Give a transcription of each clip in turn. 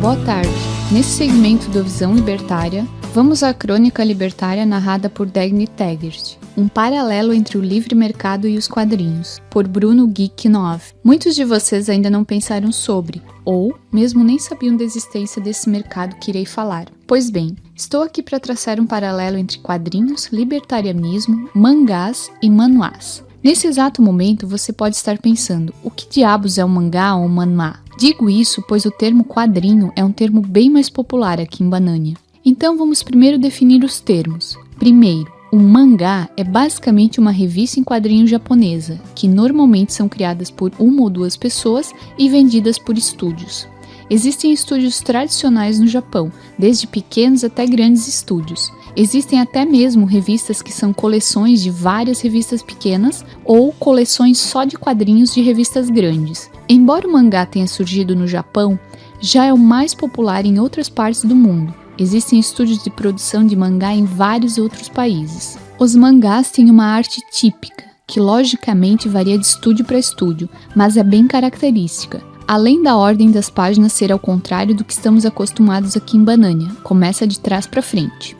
Boa tarde. Nesse segmento do Visão Libertária, vamos à crônica libertária narrada por Dagny Taggart, um paralelo entre o livre mercado e os quadrinhos, por Bruno G. Knopf. Muitos de vocês ainda não pensaram sobre, ou mesmo nem sabiam da existência desse mercado que irei falar. Pois bem, estou aqui para traçar um paralelo entre quadrinhos, libertarianismo, mangás e manuás. Nesse exato momento, você pode estar pensando, o que diabos é um mangá ou um manuá? Digo isso pois o termo quadrinho é um termo bem mais popular aqui em Banânia. Então vamos primeiro definir os termos. Primeiro, um mangá é basicamente uma revista em quadrinhos japonesa, que normalmente são criadas por uma ou duas pessoas e vendidas por estúdios. Existem estúdios tradicionais no Japão, desde pequenos até grandes estúdios. Existem até mesmo revistas que são coleções de várias revistas pequenas ou coleções só de quadrinhos de revistas grandes. Embora o mangá tenha surgido no Japão, já é o mais popular em outras partes do mundo. Existem estúdios de produção de mangá em vários outros países. Os mangás têm uma arte típica, que logicamente varia de estúdio para estúdio, mas é bem característica. Além da ordem das páginas ser ao contrário do que estamos acostumados aqui em Banânia, começa de trás para frente.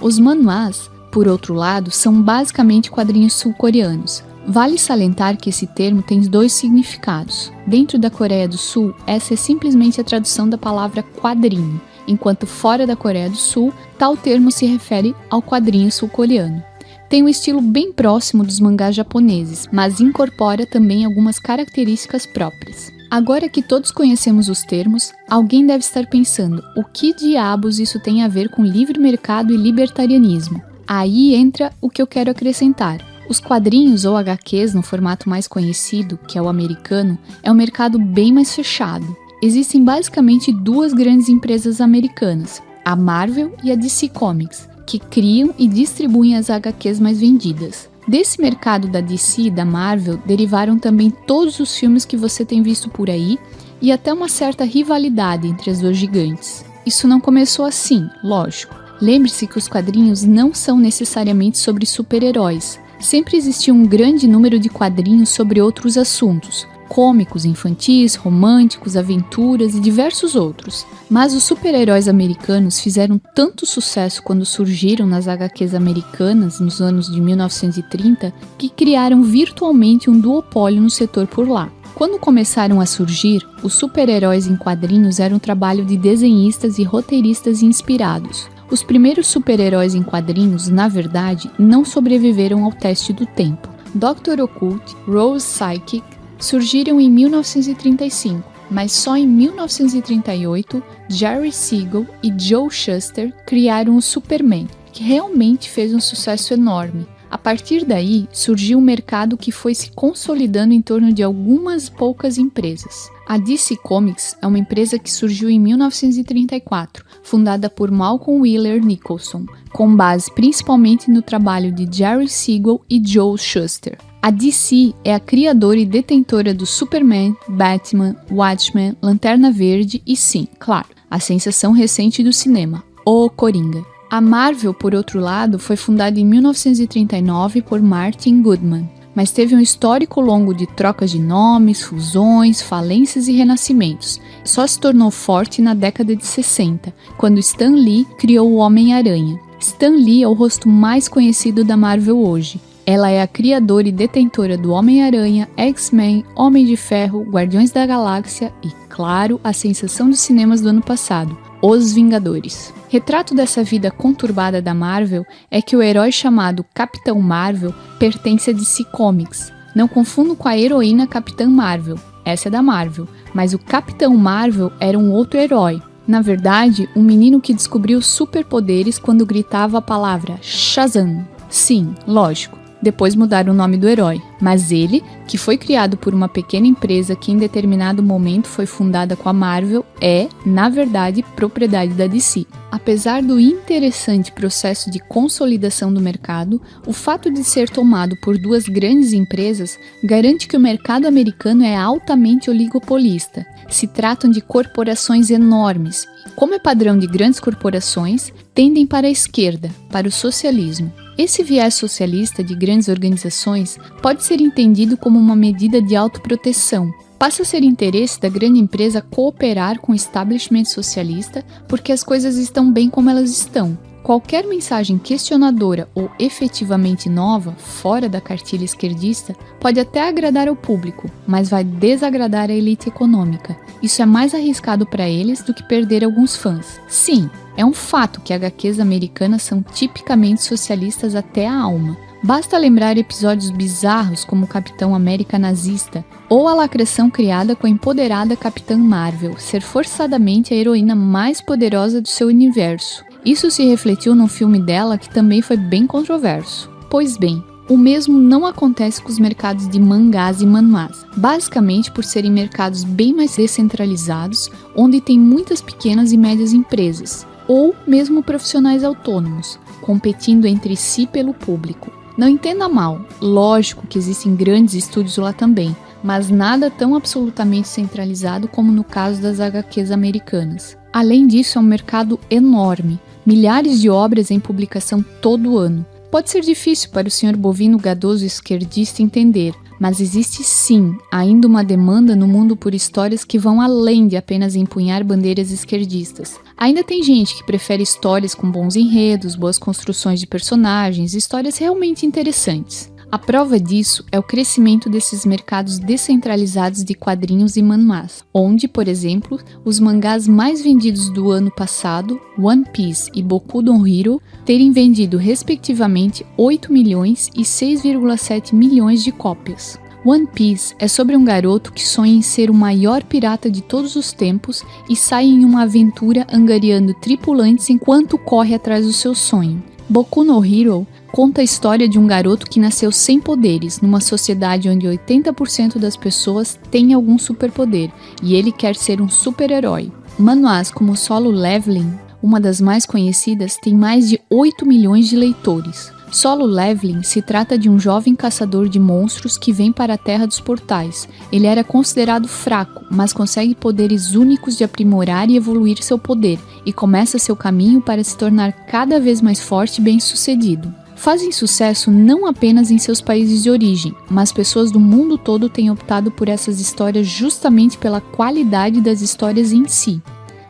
Os manuás, por outro lado, são basicamente quadrinhos sul-coreanos. Vale salientar que esse termo tem dois significados. Dentro da Coreia do Sul, essa é simplesmente a tradução da palavra quadrinho, enquanto fora da Coreia do Sul, tal termo se refere ao quadrinho sul-coreano. Tem um estilo bem próximo dos mangás japoneses, mas incorpora também algumas características próprias. Agora que todos conhecemos os termos, alguém deve estar pensando, o que diabos isso tem a ver com livre mercado e libertarianismo? Aí entra o que eu quero acrescentar. Os quadrinhos ou HQs no formato mais conhecido, que é o americano, é um mercado bem mais fechado. Existem basicamente duas grandes empresas americanas, a Marvel e a DC Comics, que criam e distribuem as HQs mais vendidas. Desse mercado da DC e da Marvel derivaram também todos os filmes que você tem visto por aí e até uma certa rivalidade entre as duas gigantes. Isso não começou assim, lógico. Lembre-se que os quadrinhos não são necessariamente sobre super-heróis. Sempre existiu um grande número de quadrinhos sobre outros assuntos, cômicos, infantis, românticos, aventuras e diversos outros. Mas os super-heróis americanos fizeram tanto sucesso quando surgiram nas HQs americanas nos anos de 1930 que criaram virtualmente um duopólio no setor por lá. Quando começaram a surgir, os super-heróis em quadrinhos eram um trabalho de desenhistas e roteiristas inspirados. Os primeiros super-heróis em quadrinhos, na verdade, não sobreviveram ao teste do tempo. Dr. Occult, Rose Psychic, surgiram em 1935, mas só em 1938, Jerry Siegel e Joe Shuster criaram o Superman, que realmente fez um sucesso enorme. A partir daí, surgiu um mercado que foi se consolidando em torno de algumas poucas empresas. A DC Comics é uma empresa que surgiu em 1934, fundada por Malcolm Wheeler Nicholson, com base principalmente no trabalho de Jerry Siegel e Joe Shuster. A DC é a criadora e detentora do Superman, Batman, Watchmen, Lanterna Verde e sim, claro, a sensação recente do cinema, o Coringa. A Marvel, por outro lado, foi fundada em 1939 por Martin Goodman, mas teve um histórico longo de trocas de nomes, fusões, falências e renascimentos. Só se tornou forte na década de 60, quando Stan Lee criou o Homem-Aranha. Stan Lee é o rosto mais conhecido da Marvel hoje. Ela é a criadora e detentora do Homem-Aranha, X-Men, Homem de Ferro, Guardiões da Galáxia e, claro, a sensação dos cinemas do ano passado, Os Vingadores. Retrato dessa vida conturbada da Marvel é que o herói chamado Capitão Marvel pertence a DC Comics. Não confundo com a heroína Capitã Marvel, essa é da Marvel, mas o Capitão Marvel era um outro herói. Na verdade, um menino que descobriu superpoderes quando gritava a palavra Shazam. Sim, lógico. Depois mudaram o nome do herói, mas ele, que foi criado por uma pequena empresa que em determinado momento foi fundada com a Marvel, é, na verdade, propriedade da DC. Apesar do interessante processo de consolidação do mercado, o fato de ser tomado por duas grandes empresas garante que o mercado americano é altamente oligopolista. Se tratam de corporações enormes. Como é padrão de grandes corporações, tendem para a esquerda, para o socialismo. Esse viés socialista de grandes organizações pode ser entendido como uma medida de autoproteção. Passa a ser interesse da grande empresa cooperar com o establishment socialista porque as coisas estão bem como elas estão. Qualquer mensagem questionadora ou efetivamente nova, fora da cartilha esquerdista, pode até agradar ao público, mas vai desagradar a elite econômica. Isso é mais arriscado para eles do que perder alguns fãs. Sim, é um fato que HQs americanas são tipicamente socialistas até a alma. Basta lembrar episódios bizarros como o Capitão América nazista ou a lacração criada com a empoderada Capitã Marvel ser forçadamente a heroína mais poderosa do seu universo. Isso se refletiu no filme dela, que também foi bem controverso. Pois bem, o mesmo não acontece com os mercados de mangás e manhwas, basicamente por serem mercados bem mais descentralizados, onde tem muitas pequenas e médias empresas, ou mesmo profissionais autônomos, competindo entre si pelo público. Não entenda mal, lógico que existem grandes estúdios lá também, mas nada tão absolutamente centralizado como no caso das HQs americanas. Além disso, é um mercado enorme, milhares de obras em publicação todo ano. Pode ser difícil para o senhor bovino gadoso esquerdista entender, mas existe sim ainda uma demanda no mundo por histórias que vão além de apenas empunhar bandeiras esquerdistas. Ainda tem gente que prefere histórias com bons enredos, boas construções de personagens, histórias realmente interessantes. A prova disso é o crescimento desses mercados descentralizados de quadrinhos e manhwas, onde, por exemplo, os mangás mais vendidos do ano passado, One Piece e Boku no Hero, terem vendido respectivamente 8 milhões e 6,7 milhões de cópias. One Piece é sobre um garoto que sonha em ser o maior pirata de todos os tempos e sai em uma aventura angariando tripulantes enquanto corre atrás do seu sonho. Boku no Hero conta a história de um garoto que nasceu sem poderes, numa sociedade onde 80% das pessoas têm algum superpoder, e ele quer ser um super-herói. Manhwas como Solo Leveling, uma das mais conhecidas, tem mais de 8 milhões de leitores. Solo Leveling se trata de um jovem caçador de monstros que vem para a Terra dos Portais. Ele era considerado fraco, mas consegue poderes únicos de aprimorar e evoluir seu poder, e começa seu caminho para se tornar cada vez mais forte e bem-sucedido. Fazem sucesso não apenas em seus países de origem, mas pessoas do mundo todo têm optado por essas histórias justamente pela qualidade das histórias em si.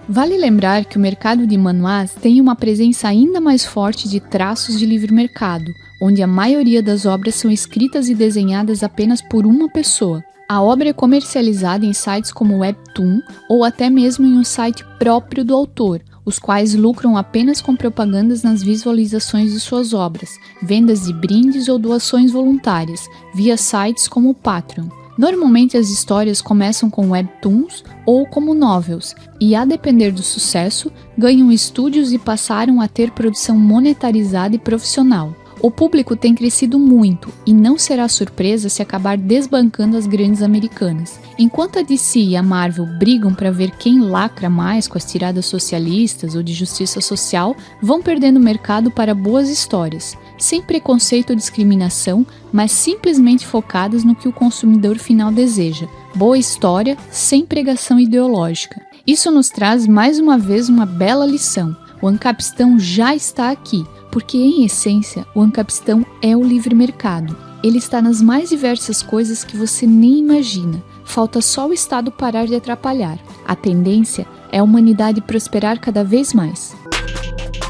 Vale lembrar que o mercado de manhwas tem uma presença ainda mais forte de traços de livre mercado, onde a maioria das obras são escritas e desenhadas apenas por uma pessoa. A obra é comercializada em sites como Webtoon ou até mesmo em um site próprio do autor, os quais lucram apenas com propagandas nas visualizações de suas obras, vendas de brindes ou doações voluntárias, via sites como o Patreon. Normalmente as histórias começam com webtoons ou como novels, e a depender do sucesso, ganham estúdios e passaram a ter produção monetarizada e profissional. O público tem crescido muito, e não será surpresa se acabar desbancando as grandes americanas. Enquanto a DC e a Marvel brigam para ver quem lacra mais com as tiradas socialistas ou de justiça social, vão perdendo mercado para boas histórias, sem preconceito ou discriminação, mas simplesmente focadas no que o consumidor final deseja. Boa história, sem pregação ideológica. Isso nos traz mais uma vez uma bela lição. O Ancapistão já está aqui, porque em essência o Ancapistão é o livre mercado. Ele está nas mais diversas coisas que você nem imagina. Falta só o Estado parar de atrapalhar. A tendência é a humanidade prosperar cada vez mais.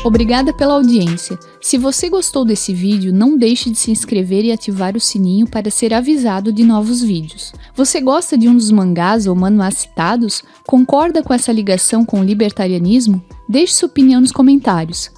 Obrigada pela audiência. Se você gostou desse vídeo, não deixe de se inscrever e ativar o sininho para ser avisado de novos vídeos. Você gosta de um dos mangás ou manhwas citados? Concorda com essa ligação com o libertarianismo? Deixe sua opinião nos comentários.